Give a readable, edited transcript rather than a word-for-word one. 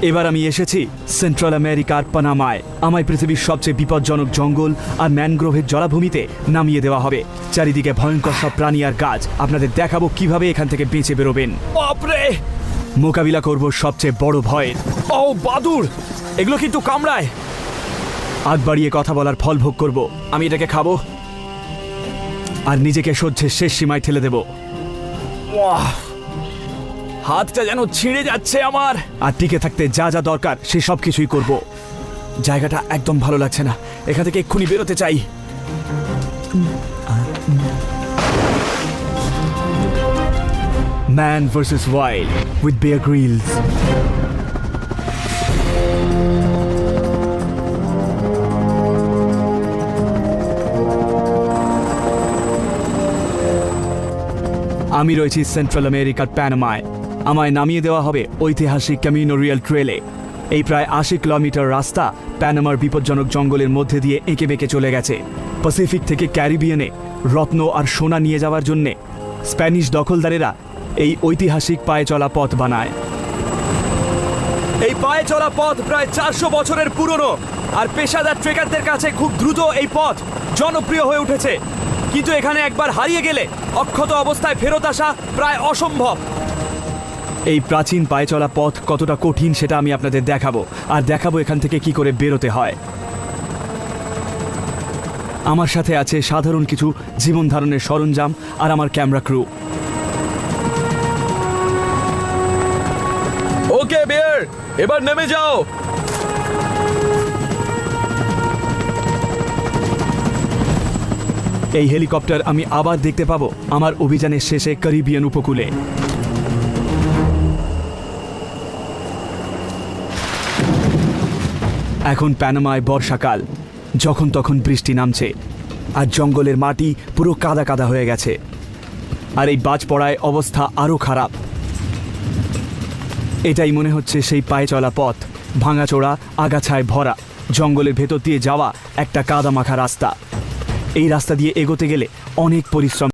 এবার আমি এসেছি সেন্ট্রাল আমেরিকার পানামায়। আমায় পৃথিবীর সবচেয়ে বিপজ্জনক জঙ্গল আর ম্যানগ্রোভের জলাভূমিতে নামিয়ে দেওয়া হবে। চারিদিকে ভয়ঙ্কর সব প্রাণী আর গাছ। আপনাদের দেখাবো কিভাবে এখান থেকে বেঁচে বেরোবেন। বাপরে! মোকাবিলা করব সবচেয়ে বড় ভয়ের। ও বাদুড়! এগুলো কিন্তু কামড়ায়। আগ বাড়িয়ে কথা বলার ফল ভোগ করব। আমি এটাকে খাবো। আর নিজেকে সহ্যের শেষ সীমায় ঠেলে দেব। ওয়াহ! হাতটা যেন ছিঁড়ে যাচ্ছে আমার। আর টিকে থাকতে যা যা দরকার সে সব কিছুই করব। জায়গাটা একদম ভালো লাগছে না, এখান থেকে এক্ষুনি বেরোতে চাই। Man vs. Wild with Bear Grylls. আমি রয়েছি সেন্ট্রাল আমেরিকার প্যানামায়। আমায় নামিয়ে দেওয়া হবে ঐতিহাসিক ক্যামিনো রিয়াল ট্রেলে। এই প্রায় ৮০ কিলোমিটার রাস্তা প্যানামার বিপজ্জনক জঙ্গলের মধ্যে দিয়ে এঁকে বেঁকে চলে গেছে। প্যাসিফিক থেকে ক্যারিবিয়ানে রত্ন আর সোনা নিয়ে যাওয়ার জন্যে স্প্যানিশ দখলদারেরা এই ঐতিহাসিক পায়ে চলা পথ বানায়। এই পায়ে চলা পথ প্রায় ৪০০ বছরের পুরনো, আর পেশাদার ট্রেকারদের কাছে খুব দ্রুত এই পথ জনপ্রিয় হয়ে উঠেছে। কিন্তু এখানে একবার হারিয়ে গেলে অক্ষত অবস্থায় ফেরত আসা প্রায় অসম্ভব। এই প্রাচীন পায়ে চলা পথ কতটা কঠিন সেটা আমি আপনাদের দেখাবো, আর দেখাবো এখান থেকে কি করে বেরোতে হয়। আমার সাথে আছে সাধারণ কিছু জীবন ধারণের সরঞ্জাম আর আমার ক্যামেরা ক্রু। ওকে বেয়ার, এবার নেমে যাও। এই হেলিকপ্টার আমি আবার দেখতে পাবো আমার অভিযানের শেষে ক্যারিবিয়ান উপকূলে। এখন প্যানামায় বর্ষাকাল, যখন তখন বৃষ্টি নামছে আর জঙ্গলের মাটি পুরো কাদা কাদা হয়ে গেছে। আর এই বাজ পড়ায় অবস্থা আরও খারাপ। এটাই মনে হচ্ছে সেই পায়ে চলা পথ, ভাঙাচোরা আগাছায় ভরা জঙ্গলের ভেতর দিয়ে যাওয়া একটা কাদা মাখা রাস্তা। এই রাস্তা দিয়ে এগোতে গেলে অনেক পরিশ্রম